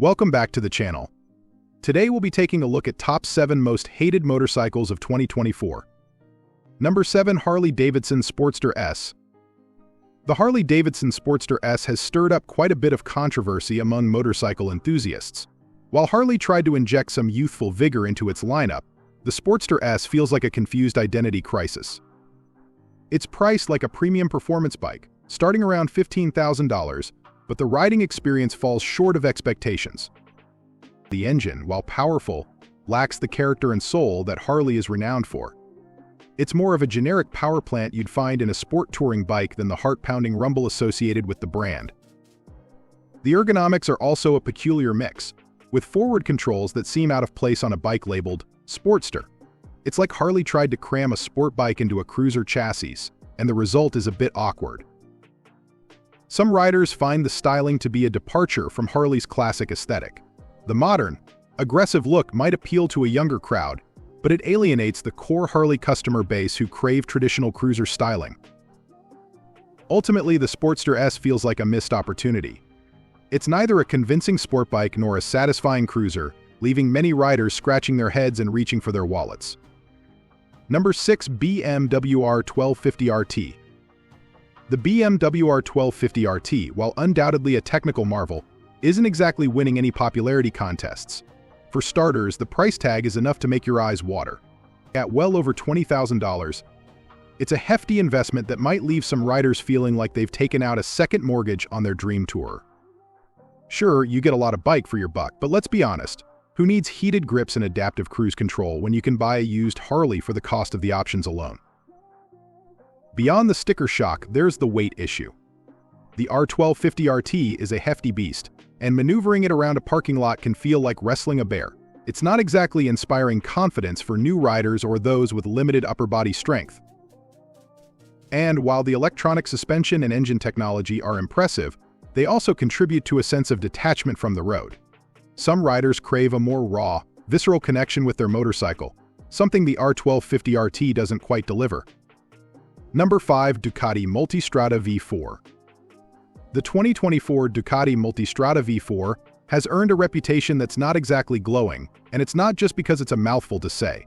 Welcome back to the channel. Today we'll be taking a look at top 7 most hated motorcycles of 2024. Number 7. Harley-Davidson Sportster S. The Harley-Davidson Sportster S has stirred up quite a bit of controversy among motorcycle enthusiasts. While Harley tried to inject some youthful vigor into its lineup, the Sportster S feels like a confused identity crisis. It's priced like a premium performance bike, starting around $15,000, but the riding experience falls short of expectations. The engine, while powerful, lacks the character and soul that Harley is renowned for. It's more of a generic power plant you'd find in a sport touring bike than the heart-pounding rumble associated with the brand. The ergonomics are also a peculiar mix, with forward controls that seem out of place on a bike labeled Sportster. It's like Harley tried to cram a sport bike into a cruiser chassis, and the result is a bit awkward. Some riders find the styling to be a departure from Harley's classic aesthetic. The modern, aggressive look might appeal to a younger crowd, but it alienates the core Harley customer base who crave traditional cruiser styling. Ultimately, the Sportster S feels like a missed opportunity. It's neither a convincing sport bike nor a satisfying cruiser, leaving many riders scratching their heads and reaching for their wallets. Number 6. BMW R1250 RT. The BMW R1250 RT, while undoubtedly a technical marvel, isn't exactly winning any popularity contests. For starters, the price tag is enough to make your eyes water. At well over $20,000, it's a hefty investment that might leave some riders feeling like they've taken out a second mortgage on their dream tour. Sure, you get a lot of bike for your buck, but let's be honest, who needs heated grips and adaptive cruise control when you can buy a used Harley for the cost of the options alone? Beyond the sticker shock, there's the weight issue. The R1250 RT is a hefty beast, and maneuvering it around a parking lot can feel like wrestling a bear. It's not exactly inspiring confidence for new riders or those with limited upper body strength. And while the electronic suspension and engine technology are impressive, they also contribute to a sense of detachment from the road. Some riders crave a more raw, visceral connection with their motorcycle, something the R1250 RT doesn't quite deliver. Number 5. Ducati Multistrada V4. The 2024 Ducati Multistrada V4 has earned a reputation that's not exactly glowing, and it's not just because it's a mouthful to say.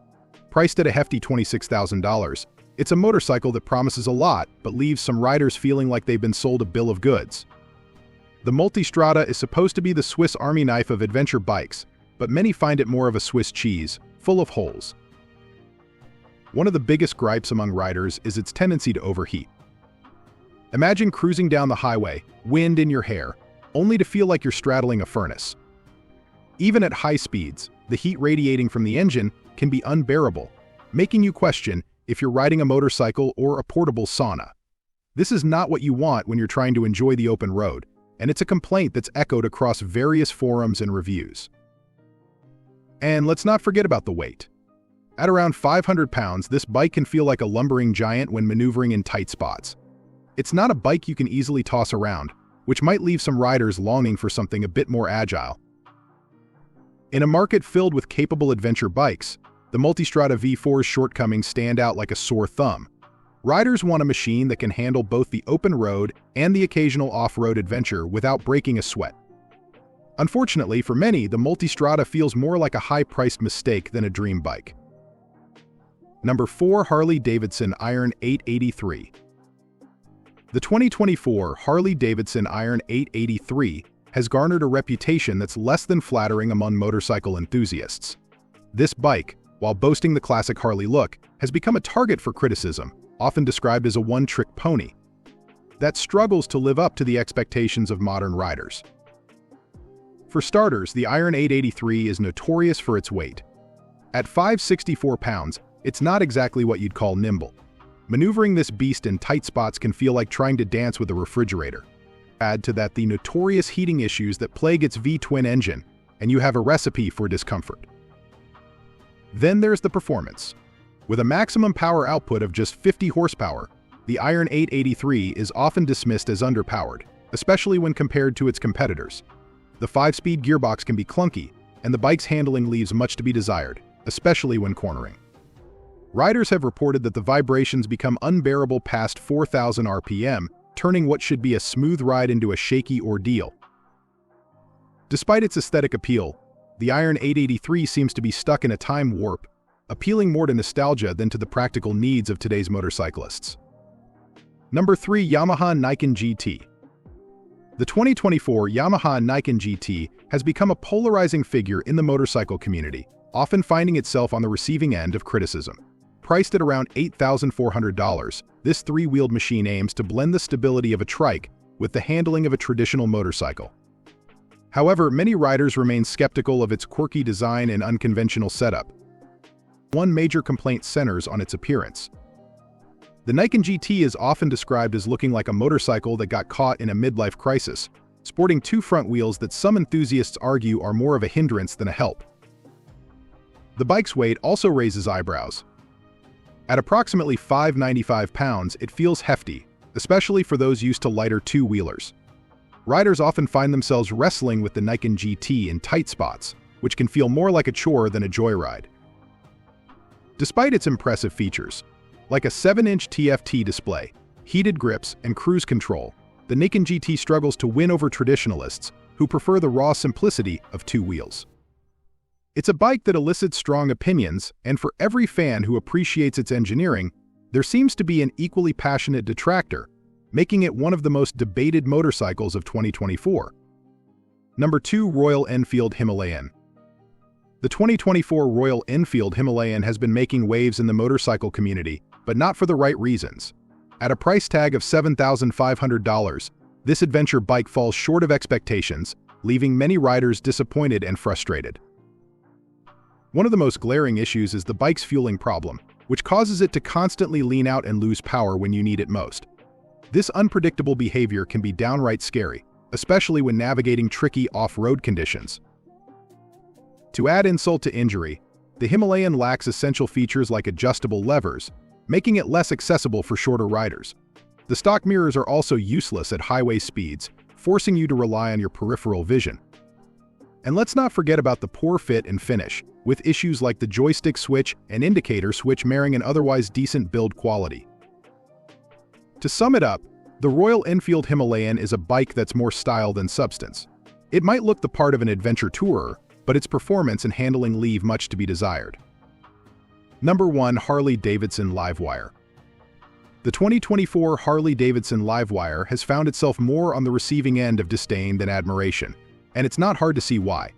Priced at a hefty $26,000, it's a motorcycle that promises a lot but leaves some riders feeling like they've been sold a bill of goods. The Multistrada is supposed to be the Swiss Army knife of adventure bikes, but many find it more of a Swiss cheese, full of holes. One of the biggest gripes among riders is its tendency to overheat. Imagine cruising down the highway, wind in your hair, only to feel like you're straddling a furnace. Even at high speeds, the heat radiating from the engine can be unbearable, making you question if you're riding a motorcycle or a portable sauna. This is not what you want when you're trying to enjoy the open road, and it's a complaint that's echoed across various forums and reviews. And let's not forget about the weight. At around 500 pounds, this bike can feel like a lumbering giant when maneuvering in tight spots. It's not a bike you can easily toss around, which might leave some riders longing for something a bit more agile. In a market filled with capable adventure bikes, the Multistrada V4's shortcomings stand out like a sore thumb. Riders want a machine that can handle both the open road and the occasional off-road adventure without breaking a sweat. Unfortunately, for many, the Multistrada feels more like a high-priced mistake than a dream bike. Number 4. Harley-Davidson Iron 883. The 2024 Harley-Davidson Iron 883 has garnered a reputation that's less than flattering among motorcycle enthusiasts. This bike, while boasting the classic Harley look, has become a target for criticism, often described as a one-trick pony that struggles to live up to the expectations of modern riders. For starters, the Iron 883 is notorious for its weight. At 564 pounds, it's not exactly what you'd call nimble. Maneuvering this beast in tight spots can feel like trying to dance with a refrigerator. Add to that the notorious heating issues that plague its V-twin engine, and you have a recipe for discomfort. Then there's the performance. With a maximum power output of just 50 horsepower, the Iron 883 is often dismissed as underpowered, especially when compared to its competitors. The 5-speed gearbox can be clunky, and the bike's handling leaves much to be desired, especially when cornering. Riders have reported that the vibrations become unbearable past 4,000 RPM, turning what should be a smooth ride into a shaky ordeal. Despite its aesthetic appeal, the Iron 883 seems to be stuck in a time warp, appealing more to nostalgia than to the practical needs of today's motorcyclists. Number 3. Yamaha Niken GT. The 2024 Yamaha Niken GT has become a polarizing figure in the motorcycle community, often finding itself on the receiving end of criticism. Priced at around $8,400, this three-wheeled machine aims to blend the stability of a trike with the handling of a traditional motorcycle. However, many riders remain skeptical of its quirky design and unconventional setup. One major complaint centers on its appearance. The Niken GT is often described as looking like a motorcycle that got caught in a midlife crisis, sporting two front wheels that some enthusiasts argue are more of a hindrance than a help. The bike's weight also raises eyebrows. At approximately 595 pounds, it feels hefty, especially for those used to lighter two-wheelers. Riders often find themselves wrestling with the Niken GT in tight spots, which can feel more like a chore than a joyride. Despite its impressive features, like a 7-inch TFT display, heated grips, and cruise control, the Niken GT struggles to win over traditionalists who prefer the raw simplicity of two wheels. It's a bike that elicits strong opinions, and for every fan who appreciates its engineering, there seems to be an equally passionate detractor, making it one of the most debated motorcycles of 2024. Number 2. Royal Enfield Himalayan. The 2024 Royal Enfield Himalayan has been making waves in the motorcycle community, but not for the right reasons. At a price tag of $7,500, this adventure bike falls short of expectations, leaving many riders disappointed and frustrated. One of the most glaring issues is the bike's fueling problem, which causes it to constantly lean out and lose power when you need it most. This unpredictable behavior can be downright scary, especially when navigating tricky off-road conditions. To add insult to injury, the Himalayan lacks essential features like adjustable levers, making it less accessible for shorter riders. The stock mirrors are also useless at highway speeds, forcing you to rely on your peripheral vision. And let's not forget about the poor fit and finish, with issues like the joystick switch and indicator switch marring an otherwise decent build quality. To sum it up, the Royal Enfield Himalayan is a bike that's more style than substance. It might look the part of an adventure tourer, but its performance and handling leave much to be desired. Number 1. Harley-Davidson Livewire. The 2024 Harley-Davidson Livewire has found itself more on the receiving end of disdain than admiration, and it's not hard to see why.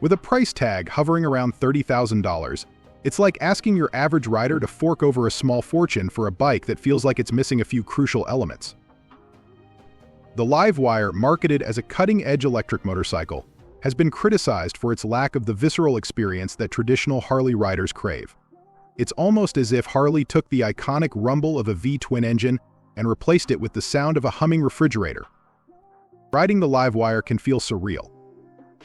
With a price tag hovering around $30,000, it's like asking your average rider to fork over a small fortune for a bike that feels like it's missing a few crucial elements. The Livewire, marketed as a cutting-edge electric motorcycle, has been criticized for its lack of the visceral experience that traditional Harley riders crave. It's almost as if Harley took the iconic rumble of a V-twin engine and replaced it with the sound of a humming refrigerator. Riding the Livewire can feel surreal,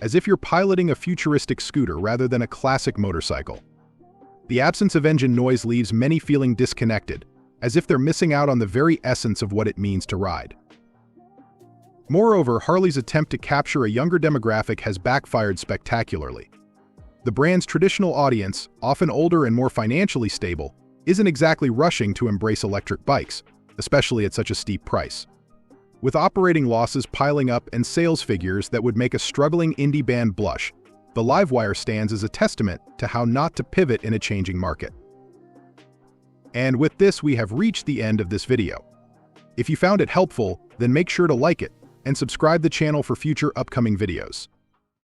as if you're piloting a futuristic scooter rather than a classic motorcycle. The absence of engine noise leaves many feeling disconnected, as if they're missing out on the very essence of what it means to ride. Moreover, Harley's attempt to capture a younger demographic has backfired spectacularly. The brand's traditional audience, often older and more financially stable, isn't exactly rushing to embrace electric bikes, especially at such a steep price. With operating losses piling up and sales figures that would make a struggling indie band blush, the Livewire stands as a testament to how not to pivot in a changing market. And with this, we have reached the end of this video. If you found it helpful, then make sure to like it and subscribe the channel for future upcoming videos.